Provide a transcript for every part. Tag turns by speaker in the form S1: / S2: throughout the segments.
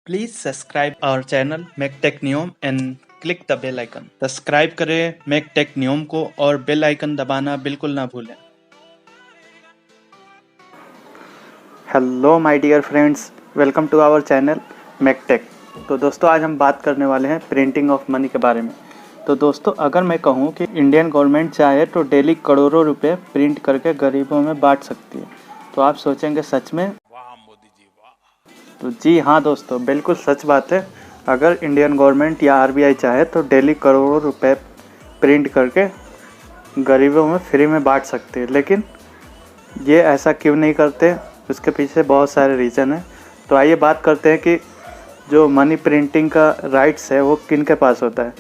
S1: Please subscribe our channel MacTechnium and click the bell icon. Subscribe करें MacTechnium को और bell icon दबाना बिल्कुल ना भूलें।
S2: Hello my dear friends, welcome to our channel MacTech. तो दोस्तों, आज हम बात करने वाले हैं प्रिंटिंग ऑफ मनी के बारे में। तो दोस्तों, अगर मैं कहूँ कि इंडियन गवर्नमेंट चाहे तो डेली करोड़ों रुपए प्रिंट करके गरीबों में बांट सकती है, तो आप सोचेंगे सच में?
S3: वाह मोदी जी वाह।
S2: तो जी हाँ दोस्तों, बिल्कुल सच बात है। अगर इंडियन गवर्नमेंट या आरबीआई चाहे तो डेली करोड़ों रुपए प्रिंट करके गरीबों में फ्री में बांट सकती है, लेकिन ये ऐसा क्यों नहीं करते? उसके पीछे बहुत सारे रीज़न हैं। तो आइए बात करते हैं कि जो मनी प्रिंटिंग का राइट्स है वो किन के पास होता है।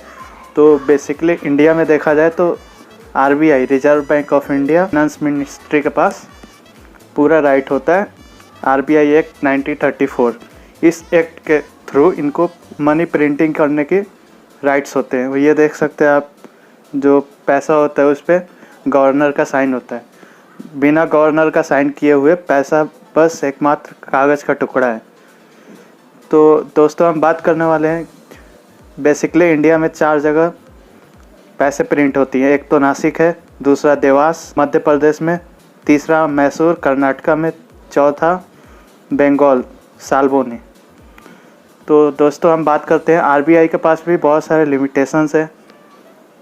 S2: तो बेसिकली इंडिया में देखा जाए तो RBI, reserve bank of India, finance ministry के पास पूरा राइट होता है। आरबीआई एक्ट 1934, इस एक्ट के थ्रू इनको मनी प्रिंटिंग करने की राइट्स होते हैं। ये देख सकते हैं आप, जो पैसा होता है उस पर गवर्नर का साइन होता है। बिना गवर्नर का साइन किए हुए पैसा बस एकमात्र कागज़ का टुकड़ा है। तो दोस्तों, हम बात करने वाले हैं बेसिकली इंडिया में 4 जगह पैसे प्रिंट होती हैं। एक तो नासिक है, दूसरा देवास मध्य प्रदेश में, तीसरा मैसूर कर्नाटका में, चौथा बंगाल सालबोनी। तो दोस्तों, हम बात करते हैं आरबीआई के पास भी बहुत सारे लिमिटेशंस हैं।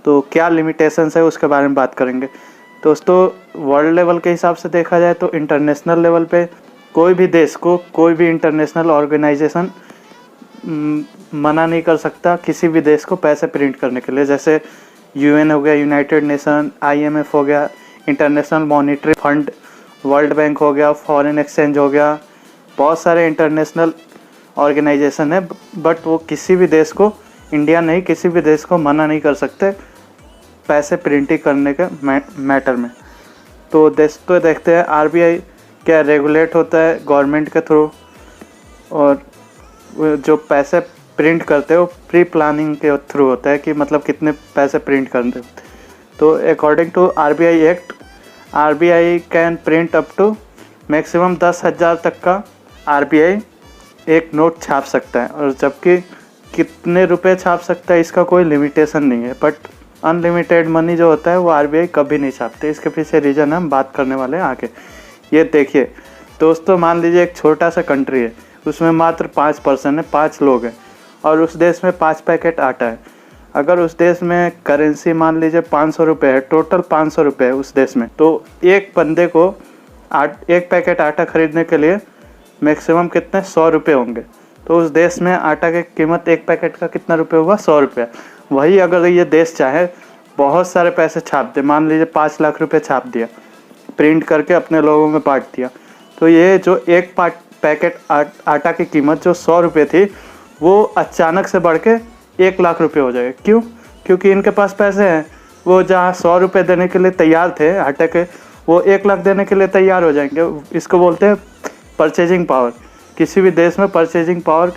S2: तो क्या लिमिटेशंस है उसके बारे में बात करेंगे। दोस्तों, वर्ल्ड लेवल के हिसाब से देखा जाए तो इंटरनेशनल लेवल पे कोई भी देश को कोई भी इंटरनेशनल ऑर्गेनाइजेशन मना नहीं कर सकता किसी भी देश को पैसे प्रिंट करने के लिए। जैसे यूएन हो गया, यूनाइटेड नेशन, आईएमएफ हो गया, international monetary fund, world bank हो गया, फॉरेन एक्सचेंज हो गया, बहुत सारे इंटरनेशनल ऑर्गेनाइजेशन है, बट वो किसी भी देश को, इंडिया नहीं, किसी भी देश को मना नहीं कर सकते पैसे प्रिंटिंग करने के मैटर में। तो देखते हैं आरबीआई क्या रेगुलेट होता है गवर्नमेंट के थ्रू, और जो पैसे प्रिंट करते हैं वो प्री प्लानिंग के थ्रू होता है कि मतलब कितने पैसे प्रिंट करते। तो according to RBI act, RBI can print up to maximum 10,000 तक का आरबीआई एक नोट छाप सकता है, और जबकि कितने रुपए छाप सकता है इसका कोई लिमिटेशन नहीं है। बट अनलिमिटेड मनी जो होता है वो आरबीआई कभी नहीं छापते। इसके पीछे रीज़न हम बात करने वाले हैं आगे। ये देखिए दोस्तों, मान लीजिए एक छोटा सा कंट्री है, उसमें मात्र 5 पर्सन है, 5 लोग हैं, और उस देश में 5 पैकेट आटा है। अगर उस देश में करेंसी मान लीजिए 500 रुपये है, टोटल 500 रुपये है उस देश में, तो एक बंदे को एक पैकेट आटा खरीदने के लिए मैक्सिमम कितने 100 रुपये होंगे। तो उस देश में आटा की कीमत एक पैकेट का कितना रुपये हुआ? 100 रुपये। वही अगर ये देश चाहे बहुत सारे पैसे छाप दे, मान लीजिए 5 लाख रुपए छाप दिया, प्रिंट करके अपने लोगों में बांट दिया, तो ये जो एक पैकेट आटा की कीमत जो 100 रुपये थी वो अचानक से बढ़ के 1 लाख रुपए हो जाएगा। क्यों? क्योंकि इनके पास पैसे हैं। वो जहाँ 100 रुपये देने के लिए तैयार थे आटे के, वो 1 लाख देने के लिए तैयार हो जाएंगे। इसको बोलते हैं परचेजिंग पावर। किसी भी देश में परचेजिंग पावर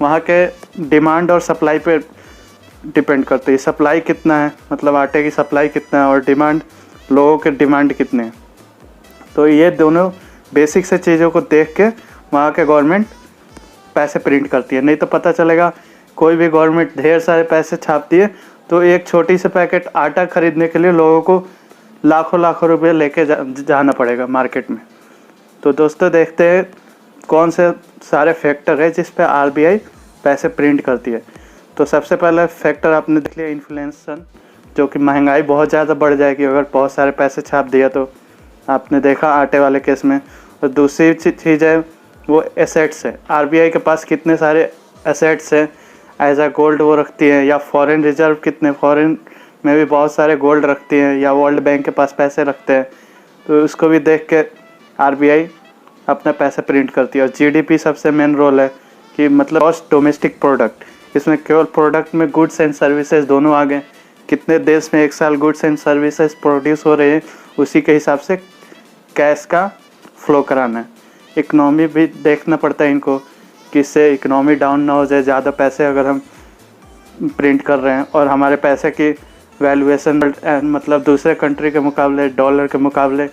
S2: वहाँ के डिमांड और सप्लाई पे डिपेंड करती है। सप्लाई कितना है, मतलब आटे की सप्लाई कितना है, और डिमांड, लोगों के डिमांड कितने हैं। तो ये दोनों बेसिक से चीज़ों को देख के वहाँ के गवर्नमेंट पैसे प्रिंट करती है। नहीं तो पता चलेगा कोई भी गवर्नमेंट ढेर सारे पैसे छापती है तो एक छोटी सी पैकेट आटा खरीदने के लिए लोगों को लाखों लाखों रुपये लेके जाना पड़ेगा मार्केट में। तो दोस्तों, देखते हैं कौन से सारे फैक्टर है जिस पे आरबीआई पैसे प्रिंट करती है। तो सबसे पहला फैक्टर आपने देख लिया, इन्फ्लेशन, जो कि महंगाई बहुत ज़्यादा बढ़ जाएगी अगर बहुत सारे पैसे छाप दिया, तो आपने देखा आटे वाले केस में। और दूसरी चीज़ है वो एसेट्स है। आरबीआई के पास कितने सारे एसेट्स हैं, एज अ गोल्ड वो रखती है, या फॉरेन रिजर्व कितने, फॉरेन में भी बहुत सारे गोल्ड रखती हैं, या वर्ल्ड बैंक के पास पैसे रखते हैं। तो उसको भी देख के आरबीआई अपना पैसे प्रिंट करती है। और जीडीपी सबसे मेन रोल है कि मतलब ग्रॉस डोमेस्टिक प्रोडक्ट, इसमें केवल प्रोडक्ट में गुड्स एंड सर्विसेज दोनों आ गए। कितने देश में एक साल गुड्स एंड सर्विसेज प्रोड्यूस हो रहे हैं, उसी के हिसाब से कैश का फ्लो कराना है। इकोनॉमी भी देखना पड़ता है इनको, कि इससे इकोनॉमी डाउन ना हो जाए। ज़्यादा पैसे अगर हम प्रिंट कर रहे हैं और हमारे पैसे की वैल्यूएशन मतलब दूसरे कंट्री के मुकाबले, डॉलर के मुकाबले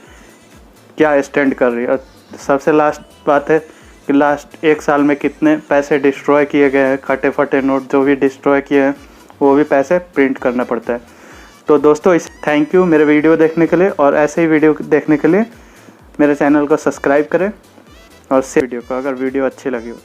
S2: क्या स्टैंड कर रही है। और सबसे लास्ट बात है कि लास्ट 1 साल में कितने पैसे डिस्ट्रॉय किए गए हैं, कटे फटे नोट जो भी डिस्ट्रॉय किए हैं वो भी पैसे प्रिंट करना पड़ता है। तो दोस्तों थैंक यू मेरे वीडियो देखने के लिए, और ऐसे ही वीडियो देखने के लिए मेरे चैनल को सब्सक्राइब करें और शेयर वीडियो को अगर वीडियो अच्छी लगी हो तो।